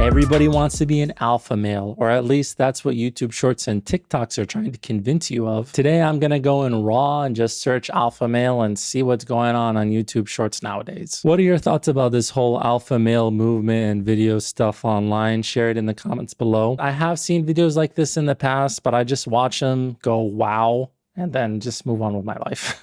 Everybody wants to be an alpha male, or at least that's what YouTube Shorts and TikToks are trying to convince you of. Today, I'm gonna go in raw and just search alpha male and see what's going on YouTube Shorts nowadays. What are your thoughts about this whole alpha male movement and video stuff online? Share it in the comments below. I have seen videos like this in the past, but I just watch them, go wow, and then just move on with my life.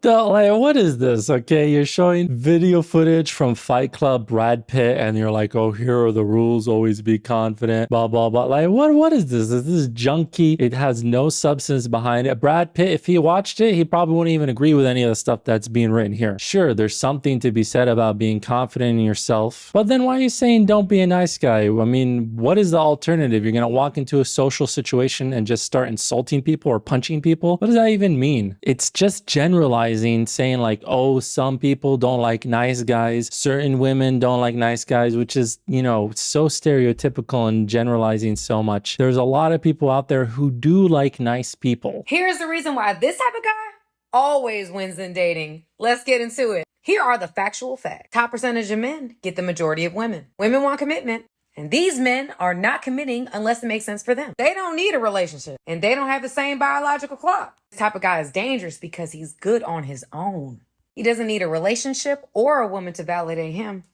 What is this? Okay, you're showing video footage from Fight Club Brad Pitt and you're like, oh, here are the rules, always be confident, blah, blah, blah. Like, what is this? This is junky. It has no substance behind it. Brad Pitt, if he watched it, he probably wouldn't even agree with any of the stuff that's being written here. Sure, there's something to be said about being confident in yourself, but then why are you saying don't be a nice guy? I mean, what is the alternative? You're gonna walk into a social situation and just start insulting people or punching people? What does that even mean? It's just generalizing, saying like, oh, some people don't like nice guys, certain women don't like nice guys, which is, you know, so stereotypical and generalizing so much. There's a lot of people out there who do like nice people. Here's the reason why this type of guy always wins in dating. Let's get into it. Here are the factual facts. Top percentage of men get the majority of women. Women want commitment. And these men are not committing unless it makes sense for them. They don't need a relationship and they don't have the same biological clock. This type of guy is dangerous because he's good on his own. He doesn't need a relationship or a woman to validate him.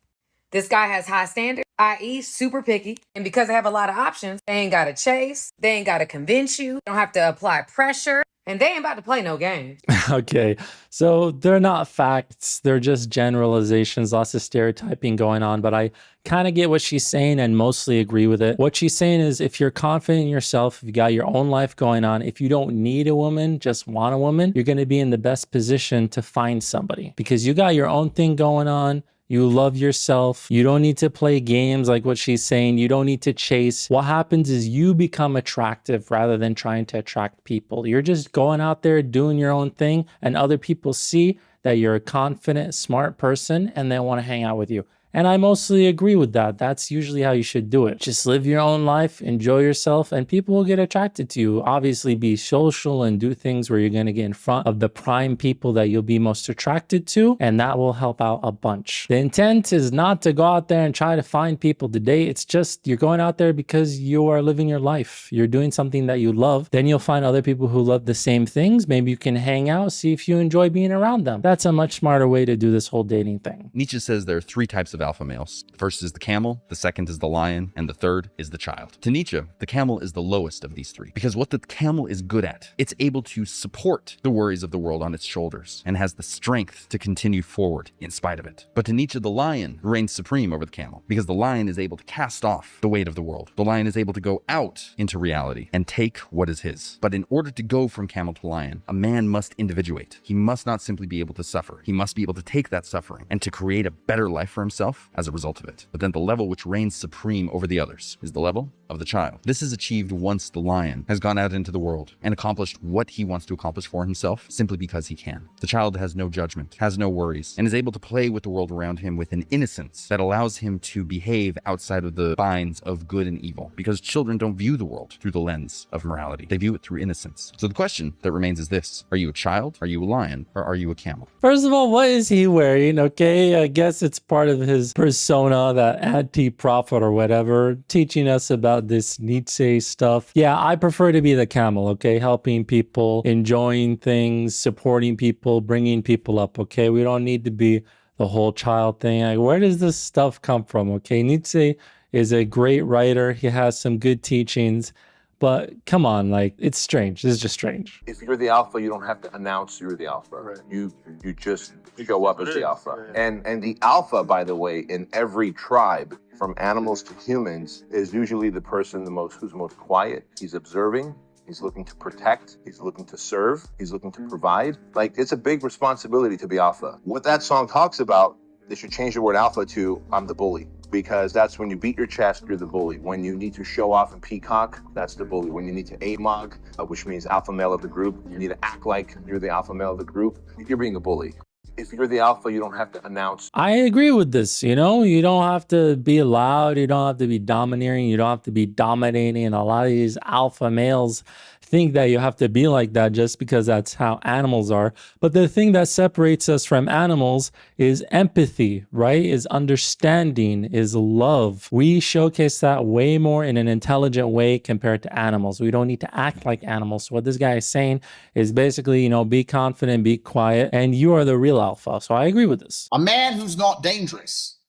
This guy has high standards, i.e. super picky. And because they have a lot of options, they ain't got to chase. They ain't got to convince you. Don't have to apply pressure. And they ain't about to play no games. Okay, so they're not facts. They're just generalizations, lots of stereotyping going on. But I kind of get what she's saying and mostly agree with it. What she's saying is if you're confident in yourself, if you got your own life going on, if you don't need a woman, just want a woman, you're going to be in the best position to find somebody because you got your own thing going on. You love yourself. You don't need to play games like what she's saying. You don't need to chase. What happens is you become attractive rather than trying to attract people. You're just going out there doing your own thing and other people see that you're a confident, smart person and they want to hang out with you. And I mostly agree with that. That's usually how you should do it. Just live your own life, enjoy yourself, and people will get attracted to you. Obviously, be social and do things where you're going to get in front of the prime people that you'll be most attracted to, and that will help out a bunch. The intent is not to go out there and try to find people to date. It's just you're going out there because you are living your life. You're doing something that you love. Then you'll find other people who love the same things. Maybe you can hang out, see if you enjoy being around them. That's a much smarter way to do this whole dating thing. Nietzsche says there are three types of alpha males. The first is the camel, the second is the lion, and the third is the child. To Nietzsche, the camel is the lowest of these three because what the camel is good at, it's able to support the worries of the world on its shoulders and has the strength to continue forward in spite of it. But to Nietzsche, the lion reigns supreme over the camel because the lion is able to cast off the weight of the world. The lion is able to go out into reality and take what is his. But in order to go from camel to lion, a man must individuate. He must not simply be able to suffer. He must be able to take that suffering and to create a better life for himself as a result of it. But then the level which reigns supreme over the others is the level of the child. This is achieved once the lion has gone out into the world and accomplished what he wants to accomplish for himself simply because he can. The child has no judgment, has no worries, and is able to play with the world around him with an innocence that allows him to behave outside of the binds of good and evil because children don't view the world through the lens of morality. They view it through innocence. So the question that remains is this: are you a child, are you a lion, or are you a camel? First of all, what is he wearing? Okay, I guess it's part of his persona, that anti-prophet or whatever, teaching us about this Nietzsche stuff. Yeah, I prefer to be the camel, okay? Helping people, enjoying things, supporting people, bringing people up, okay? We don't need to be the whole child thing. Like, where does this stuff come from, okay? Nietzsche is a great writer. He has some good teachings. But come on, like, it's strange. This is just strange. If you're the alpha, you don't have to announce you're the alpha. Right. You just show up as the alpha. Right. And the alpha, by the way, in every tribe, from animals to humans, is usually the person who's most quiet. He's observing. He's looking to protect. He's looking to serve. He's looking to provide. Like, it's a big responsibility to be alpha. What that song talks about, they should change the word alpha to I'm the bully. Because that's when you beat your chest, you're the bully. When you need to show off and peacock, that's the bully. When you need to amog, which means alpha male of the group, you need to act like you're the alpha male of the group, you're being a bully. If you're the alpha, you don't have to announce. I agree with this. You know, you don't have to be loud. You don't have to be domineering. You don't have to be dominating. And a lot of these alpha males think that you have to be like that just because that's how animals are. But the thing that separates us from animals is empathy, right? Is understanding, is love. We showcase that way more in an intelligent way compared to animals. We don't need to act like animals. So what this guy is saying is basically, you know, be confident, be quiet, and you are the real alpha. So I agree with this. A man who's not dangerous,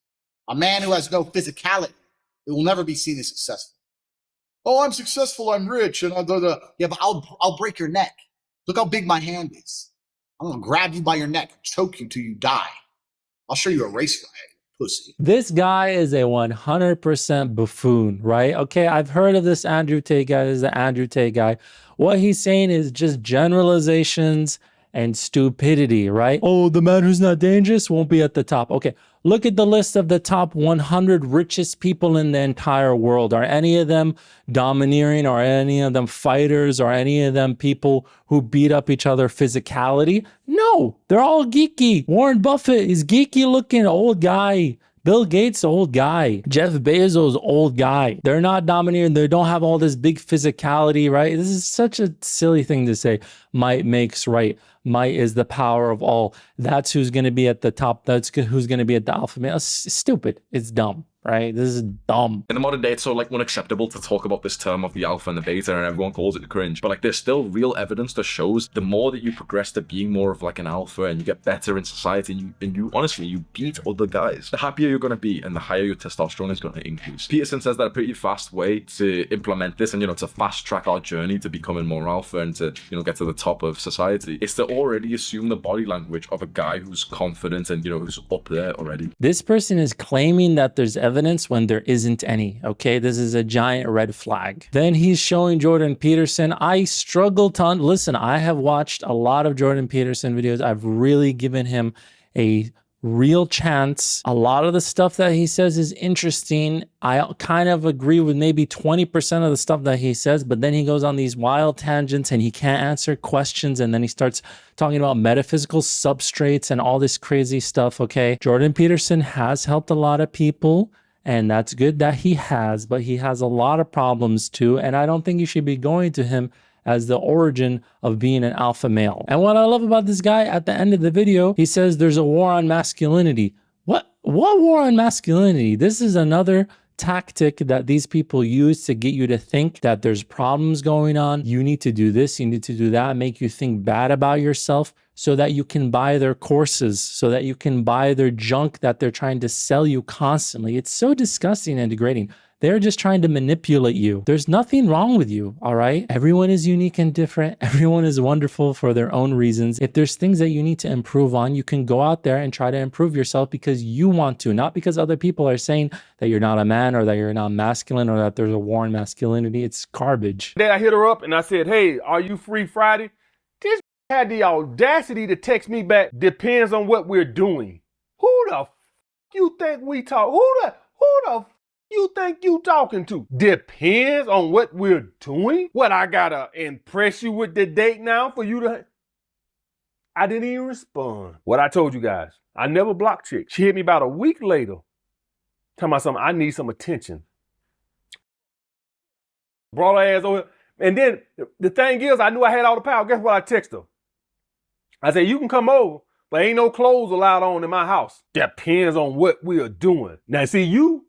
a man who has no physicality, it will never be seen as successful. Oh, I'm successful, I'm rich, and yeah, but I'll break your neck. Look how big my hand is. I'm gonna grab you by your neck, choke you till you die. I'll show you a race flag, pussy. This guy is a 100% buffoon, right? Okay, I've heard of this Andrew Tate guy. This is the Andrew Tate guy. What he's saying is just generalizations and stupidity, right? Oh, the man who's not dangerous won't be at the top. Okay, look at the list of the top 100 richest people in the entire world. Are any of them domineering? Are any of them fighters? Are any of them people who beat up each other physicality? No, they're all geeky. Warren Buffett is geeky looking old guy. Bill Gates, old guy. Jeff Bezos, old guy. They're not domineering. They don't have all this big physicality, right? This is such a silly thing to say. Might makes right. Might is the power of all. That's who's going to be at the top. That's who's going to be at the alpha male. It's stupid. It's dumb, right? This is dumb. In the modern day, it's so like unacceptable to talk about this term of the alpha and the beta, and everyone calls it the cringe. But like, there's still real evidence that shows the more that you progress to being more of like an alpha and you get better in society, and you honestly, you beat other guys, the happier you're going to be and the higher your testosterone is going to increase. Peterson says that a pretty fast way to implement this and, you know, to fast track our journey to becoming more alpha and to, you know, get to the top of society is to already assume the body language of a guy who's confident and, you know, who's up there already. This person is claiming that there's evidence when there isn't any, okay? This is a giant red flag. Then he's showing Jordan Peterson. I struggle to, listen, I have watched a lot of Jordan Peterson videos. I've really given him a real chance. A lot of the stuff that he says is interesting. I kind of agree with maybe 20% of the stuff that he says, but then he goes on these wild tangents and he can't answer questions. And then he starts talking about metaphysical substrates and all this crazy stuff, okay? Jordan Peterson has helped a lot of people, and that's good that he has, but he has a lot of problems too. And I don't think you should be going to him as the origin of being an alpha male. And what I love about this guy, at the end of the video, he says there's a war on masculinity. What war on masculinity? This is another tactic that these people use to get you to think that there's problems going on. You need to do this, you need to do that, make you think bad about yourself so that you can buy their courses, so that you can buy their junk that they're trying to sell you constantly. It's so disgusting and degrading. They're just trying to manipulate you. There's nothing wrong with you, all right? Everyone is unique and different. Everyone is wonderful for their own reasons. If there's things that you need to improve on, you can go out there and try to improve yourself because you want to, not because other people are saying that you're not a man or that you're not masculine or that there's a war on masculinity. It's garbage. Then I hit her up and I said, hey, are you free Friday? This had the audacity to text me back, depends on what we're doing. Who the you think we talk? Who the you think you talking to? Depends on what we're doing? What, I gotta impress you with the date now for you to... I didn't even respond. What I told you guys, I never blocked chick. She hit me about a week later, talking about something, I need some attention. Brought her ass over. And then the thing is, I knew I had all the power. Guess what I texted her? I said, you can come over, but ain't no clothes allowed on in my house. Depends on what we are doing. Now, see, you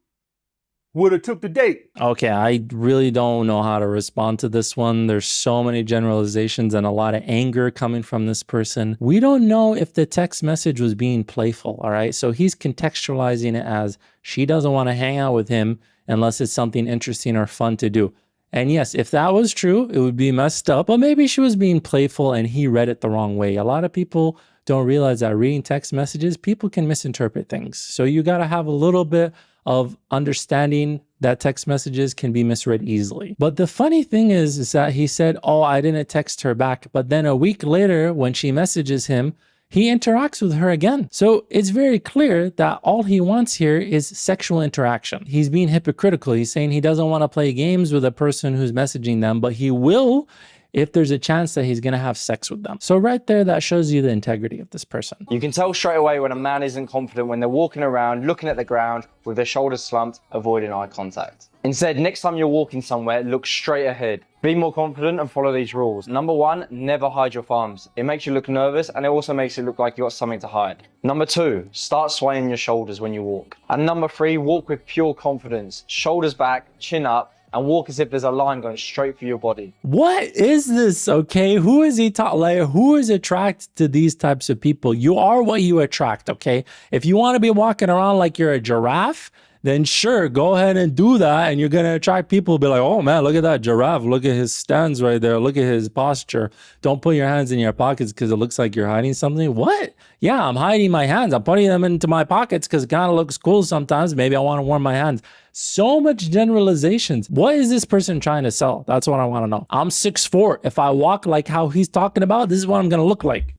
would have took the date. Okay, I really don't know how to respond to this one. There's so many generalizations and a lot of anger coming from this person. We don't know if the text message was being playful, all right? So he's contextualizing it as she doesn't want to hang out with him unless it's something interesting or fun to do. And yes, if that was true, it would be messed up, but maybe she was being playful and he read it the wrong way. A lot of people don't realize that reading text messages, people can misinterpret things. So you got to have a little bit of understanding that text messages can be misread easily. But the funny thing is that he said, oh, I didn't text her back. But then a week later, when she messages him, he interacts with her again. So it's very clear that all he wants here is sexual interaction. He's being hypocritical. He's saying he doesn't want to play games with a person who's messaging them, but he will if there's a chance that he's going to have sex with them. So right there, that shows you the integrity of this person. You can tell straight away when a man isn't confident when they're walking around, looking at the ground with their shoulders slumped, avoiding eye contact. Instead, next time you're walking somewhere, look straight ahead. Be more confident and follow these rules. Number 1, never hide your thumbs. It makes you look nervous and it also makes it look like you got something to hide. Number 2, start swaying your shoulders when you walk. And number 3, walk with pure confidence. Shoulders back, chin up, and walk as if there's a line going straight for your body. What is this? Okay, who is he like? Who is attracted to these types of people? You are what you attract. Okay, if you want to be walking around like you're a giraffe, then sure, go ahead and do that, and you're gonna attract people who be like, oh man, look at that giraffe, look at his stance right there, look at his posture. Don't put your hands in your pockets because it looks like you're hiding something. What? Yeah, I'm hiding my hands. I'm putting them into my pockets because it kind of looks cool sometimes. Maybe I want to warm my hands. So much generalizations. What is this person trying to sell? That's what I want to know. I'm 6'4". If I walk like how he's talking about, this is what I'm gonna look like.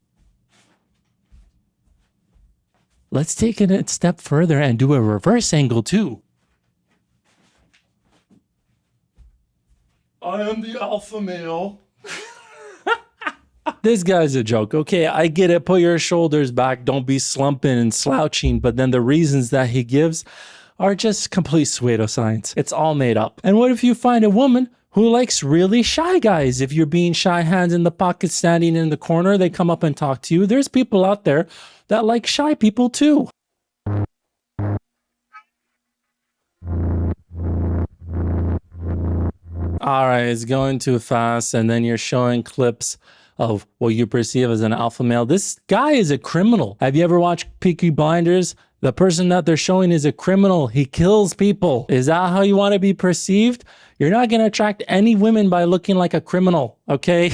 Let's take it a step further and do a reverse angle too. I am the alpha male. This guy's a joke. Okay, I get it. Put your shoulders back. Don't be slumping and slouching. But then the reasons that he gives are just complete pseudoscience. It's all made up. And what if you find a woman who likes really shy guys? If you're being shy, hands in the pocket, standing in the corner, they come up and talk to you. There's people out there that like shy people too. All right, it's going too fast, and then you're showing clips of what you perceive as an alpha male. This guy is a criminal. Have you ever watched Peaky Blinders? The person that they're showing is a criminal. He kills people. Is that how you want to be perceived? You're not going to attract any women by looking like a criminal, okay?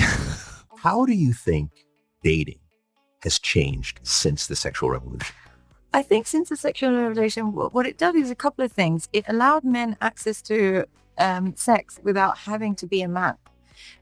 How do you think dating has changed since the sexual revolution? I think since the sexual revolution, what it does is a couple of things. It allowed men access to sex without having to be a man.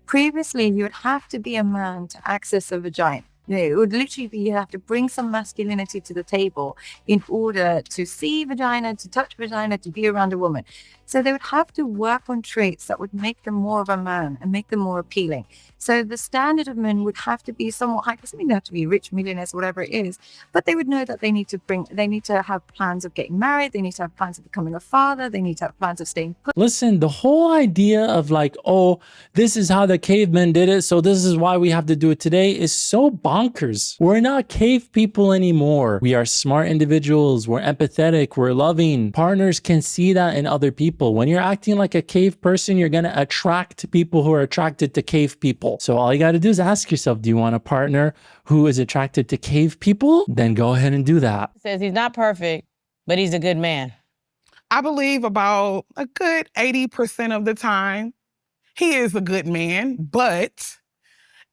Previously, you would have to be a man to access a vagina. It would literally be, you have to bring some masculinity to the table in order to see vagina, to touch vagina, to be around a woman. So they would have to work on traits that would make them more of a man and make them more appealing. So the standard of men would have to be somewhat high. Doesn't mean they have to be rich, millionaires, whatever it is, but they would know that they need to have plans of getting married. They need to have plans of becoming a father. They need to have plans of staying put. Listen, the whole idea of like, oh, this is how the cavemen did it, so this is why we have to do it today is so bonkers. We're not cave people anymore. We are smart individuals. We're empathetic. We're loving. Partners can see that in other people. When you're acting like a cave person, you're going to attract people who are attracted to cave people. So all you got to do is ask yourself, do you want a partner who is attracted to cave people? Then go ahead and do that. Says he's not perfect, but he's a good man. I believe about a good 80% of the time, he is a good man, but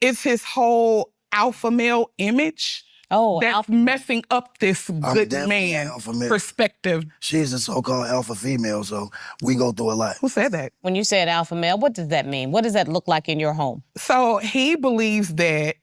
it's his whole alpha male image that's messing up this good man perspective. She's a so-called alpha female, so we go through a lot. Who said that? When you said alpha male, what does that mean? What does that look like in your home? So he believes that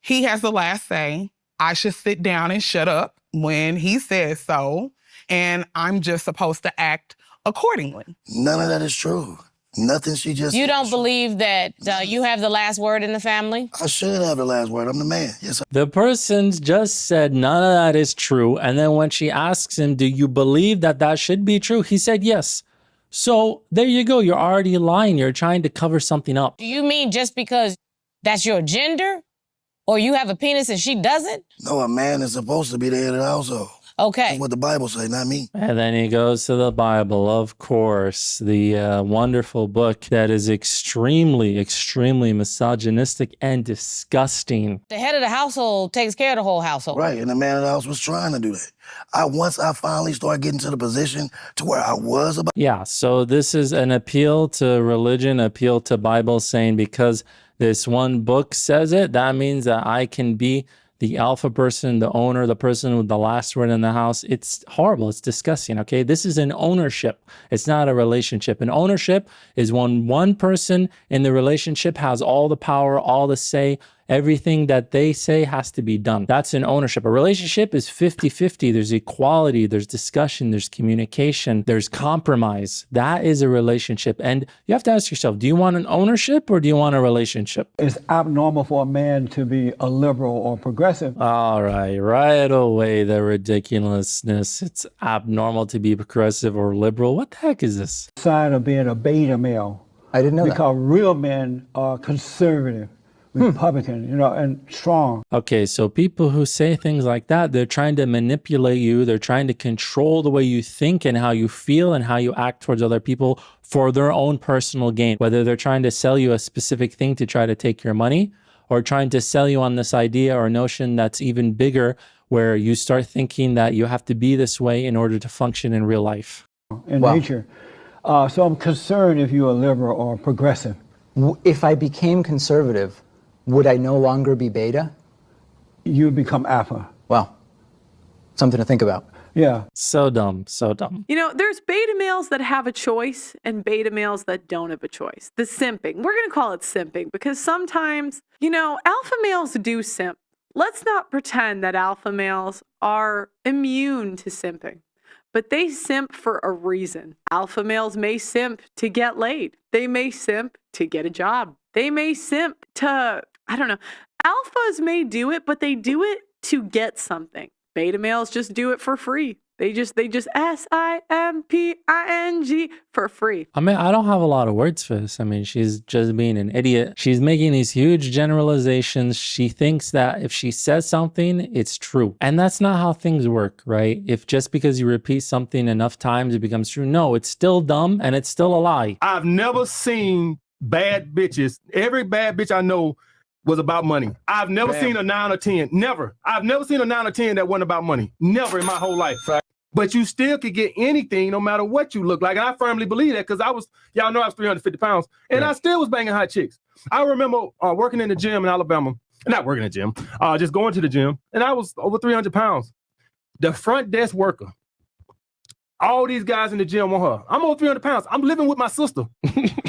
he has the last say. I should sit down and shut up when he says so, and I'm just supposed to act accordingly. None of that is true. Nothing she just You don't believe that you have the last word in the family? I should have the last word. I'm the man. Yes. The person just said none of that is true. And then when she asks him, do you believe that that should be true? He said yes. So there you go. You're already lying. You're trying to cover something up. Do you mean just because that's your gender? Or you have a penis and she doesn't? No, a man is supposed to be the head of the household. Okay. That's what the Bible say, not me. And then he goes to the Bible, of course, the wonderful book that is extremely, extremely misogynistic and disgusting. The head of the household takes care of the whole household. Right, and the man of the house was trying to do that. Once I finally started getting to the position to where I was about. Yeah, so this is an appeal to religion, appeal to Bible, saying because this one book says it, that means that I can be the alpha person, the owner, the person with the last word in the house. It's horrible. It's disgusting, okay? This is an ownership. It's not a relationship. An ownership is when one person in the relationship has all the power, all the say, Everything that they say has to be done. That's an ownership. A relationship is 50-50. There's equality, there's discussion, there's communication, there's compromise. That is a relationship. And you have to ask yourself, do you want an ownership or do you want a relationship? It's abnormal for a man to be a liberal or progressive. All right, right away, the ridiculousness. It's abnormal to be progressive or liberal. What the heck is this? Sign of being a beta male. I didn't know that. Because real men are conservative, Republican, you know, and strong. Okay, so people who say things like that, they're trying to manipulate you. They're trying to control the way you think and how you feel and how you act towards other people for their own personal gain. Whether they're trying to sell you a specific thing to try to take your money, or trying to sell you on this idea or notion that's even bigger, where you start thinking that you have to be this way in order to function in real life. In nature. So I'm concerned if you're a liberal or progressive. If I became conservative, would I no longer be beta? You become alpha. Well, something to think about. Yeah. So dumb, so dumb. You know, there's beta males that have a choice and beta males that don't have a choice. The simping. We're going to call it simping because sometimes, you know, alpha males do simp. Let's not pretend that alpha males are immune to simping, but they simp for a reason. Alpha males may simp to get laid. They may simp to get a job. They may simp to, I don't know. Alphas may do it, but they do it to get something. Beta males just do it for free. They just simping for free. I mean, I don't have a lot of words for this. I mean, she's just being an idiot. She's making these huge generalizations. She thinks that if she says something, it's true. And that's not how things work, right? If just because you repeat something enough times, it becomes true. No, it's still dumb and it's still a lie. I've never seen bad bitches. Every bad bitch I know was about money. I've never seen a 9 or 10. Never. I've never seen a 9 or 10 that wasn't about money. Never in my whole life. But you still could get anything no matter what you look like. And I firmly believe that because y'all know I was 350 pounds and I still was banging hot chicks. I remember working in the gym in Alabama. Not working in the gym, just going to the gym. And I was over 300 pounds. The front desk worker, all these guys in the gym want her. I'm over 300 pounds. I'm living with my sister.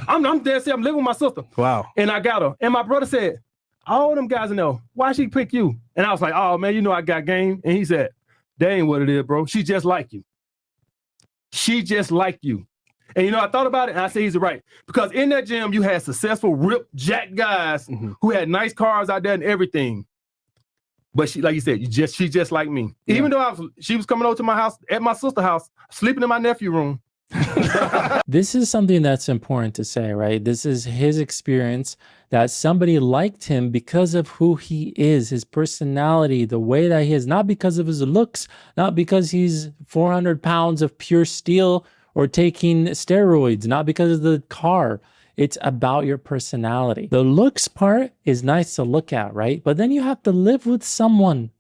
I'm dead serious. I'm living with my sister. Wow. And I got her. And my brother said, all them guys know, why she pick you? And I was like, oh, man, you know I got game. And he said, that ain't what it is, bro. She just like you. She just like you. And, you know, I thought about it, and I said he's right. Because in that gym, you had successful, ripped, jacked guys who had nice cars out there and everything. But she, like you said, she just like me. Yeah. Even though she was coming over to my house, at my sister's house, sleeping in my nephew's room. This is something that's important to say, right? This is his experience, that somebody liked him because of who he is, his personality, the way that he is, not because of his looks, not because he's 400 pounds of pure steel or taking steroids, not because of the car. It's about your personality. The looks part is nice to look at, right? But then you have to live with someone.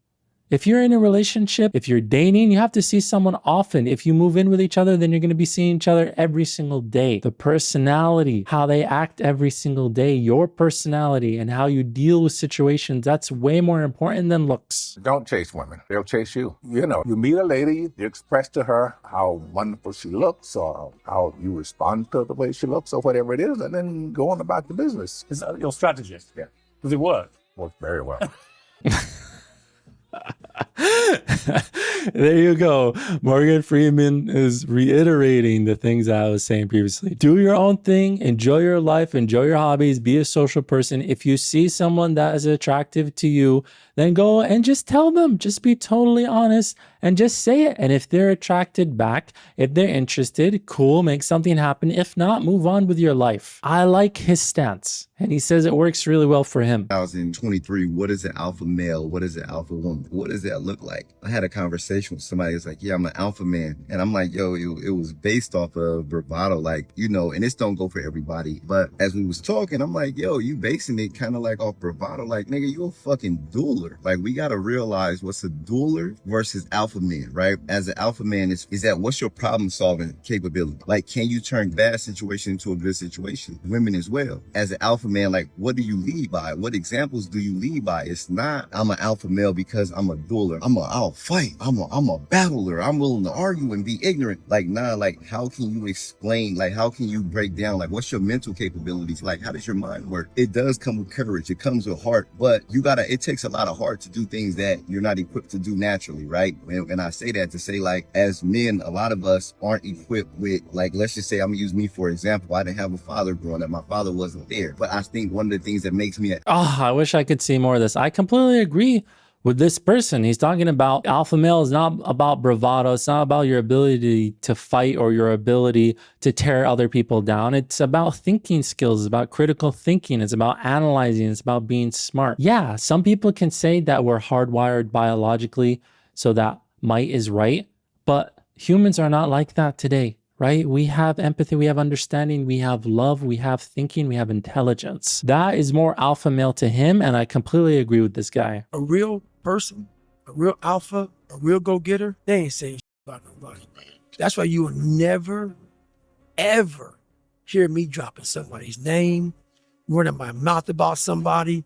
If you're in a relationship, if you're dating, you have to see someone often. If you move in with each other, then you're going to be seeing each other every single day. The personality, how they act every single day, your personality and how you deal with situations, that's way more important than looks. Don't chase women. They'll chase you. You know, you meet a lady, you express to her how wonderful she looks or how you respond to the way she looks or whatever it is, and then go on about the business. Is that your strategy? Yeah. Does it work? Works very well. There you go. Morgan Freeman is reiterating the things I was saying previously. Do your own thing, enjoy your life, enjoy your hobbies, be a social person. If you see someone that is attractive to you, then go and just tell them. Just be totally honest and just say it. And if they're attracted back, if they're interested, cool, make something happen. If not, move on with your life. I like his stance. And he says it works really well for him. 2023, what is an alpha male? What is an alpha woman? What does that look like? I had a conversation with somebody who's like, yeah, I'm an alpha man. And I'm like, yo, it was based off of bravado. Like, you know, and this don't go for everybody. But as we was talking, I'm like, yo, you basing it kind of like off bravado. Like, nigga, you a fucking dueler. Like, we got to realize what's a dueler versus alpha alpha men, right? As an alpha man, is that what's your problem solving capability? Like, can you turn bad situation into a good situation? Women as well. As an alpha man, like, what do you lead by? What examples do you lead by? It's not, I'm an alpha male because I'm a dueler. I'll fight. I'm a battler. I'm willing to argue and be ignorant. Like, nah, like, how can you explain? Like, how can you break down? Like, what's your mental capabilities? Like, how does your mind work? It does come with courage. It comes with heart, but it takes a lot of heart to do things that you're not equipped to do naturally, right? And I say that to say, like, as men, a lot of us aren't equipped with, like, let's just say, I'm gonna use me for example. I didn't have a father growing up. My father wasn't there. But I think one of the things that makes me I wish I could see more of this. I completely agree with this person. He's talking about alpha male is not about bravado. It's not about your ability to fight or your ability to tear other people down. It's about thinking skills. It's about critical thinking. It's about analyzing. It's about being smart. Yeah, some people can say that we're hardwired biologically so that might is right, but humans are not like that today. Right? We have empathy, we have understanding, we have love, we have thinking, we have intelligence. That is more alpha male to him, and I completely agree with this guy. A real person, a real alpha, a real go-getter, they ain't saying shit about nobody. That's why you will never, ever hear me dropping somebody's name, running my mouth about somebody.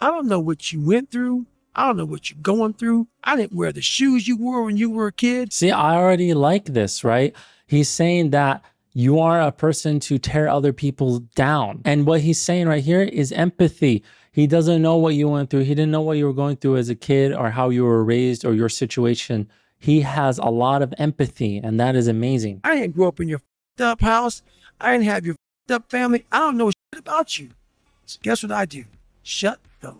I don't know what you went through. I don't know what you're going through. I didn't wear the shoes you wore when you were a kid. See, I already like this, right? He's saying that you are a person to tear other people down. And what he's saying right here is empathy. He doesn't know what you went through. He didn't know what you were going through as a kid or how you were raised or your situation. He has a lot of empathy, and that is amazing. I didn't grow up in your up house. I didn't have your up family. I don't know shit about you. So guess what I do? Shut the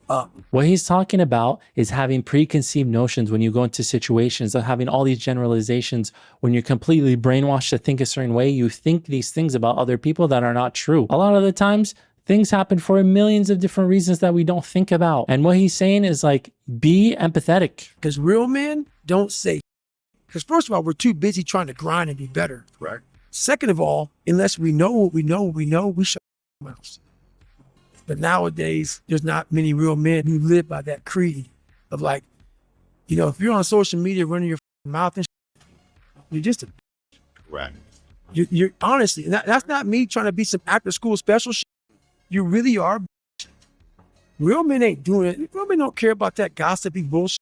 up. What he's talking about is having preconceived notions when you go into situations, of having all these generalizations. When you're completely brainwashed to think a certain way, you think these things about other people that are not true. A lot of the times, things happen for millions of different reasons that we don't think about. And what he's saying is, like, be empathetic. Because real men don't say. Because first of all, we're too busy trying to grind and be better. Right. Second of all, unless we know what we know, we shut our mouths. But nowadays, there's not many real men who live by that creed of, like, you know, if you're on social media running your mouth and shit, you're just a right. You're honestly, that's not me trying to be some after school special shit. You really are. Real men ain't doing it. Real men don't care about that gossipy bullshit.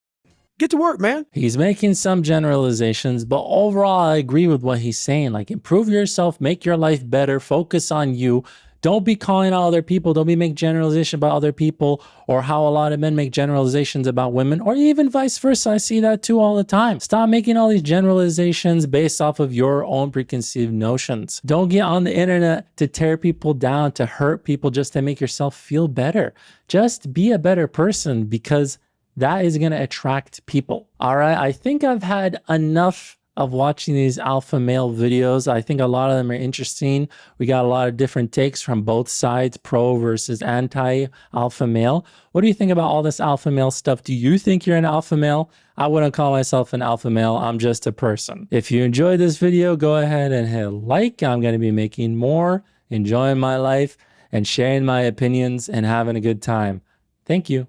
Get to work, man. He's making some generalizations, but overall, I agree with what he's saying. Like, improve yourself, make your life better, focus on you. Don't be calling out other people. Don't be making generalizations about other people, or how a lot of men make generalizations about women, or even vice versa. I see that too all the time. Stop making all these generalizations based off of your own preconceived notions. Don't get on the internet to tear people down, to hurt people just to make yourself feel better. Just be a better person, because that is going to attract people. All right, I think I've had enough of watching these alpha male videos. I think a lot of them are interesting. We got a lot of different takes from both sides, pro versus anti alpha male. What do you think about all this alpha male stuff? Do you think you're an alpha male? I wouldn't call myself an alpha male. I'm just a person. If you enjoyed this video, go ahead and hit like. I'm going to be making more, enjoying my life, and sharing my opinions and having a good time. Thank you.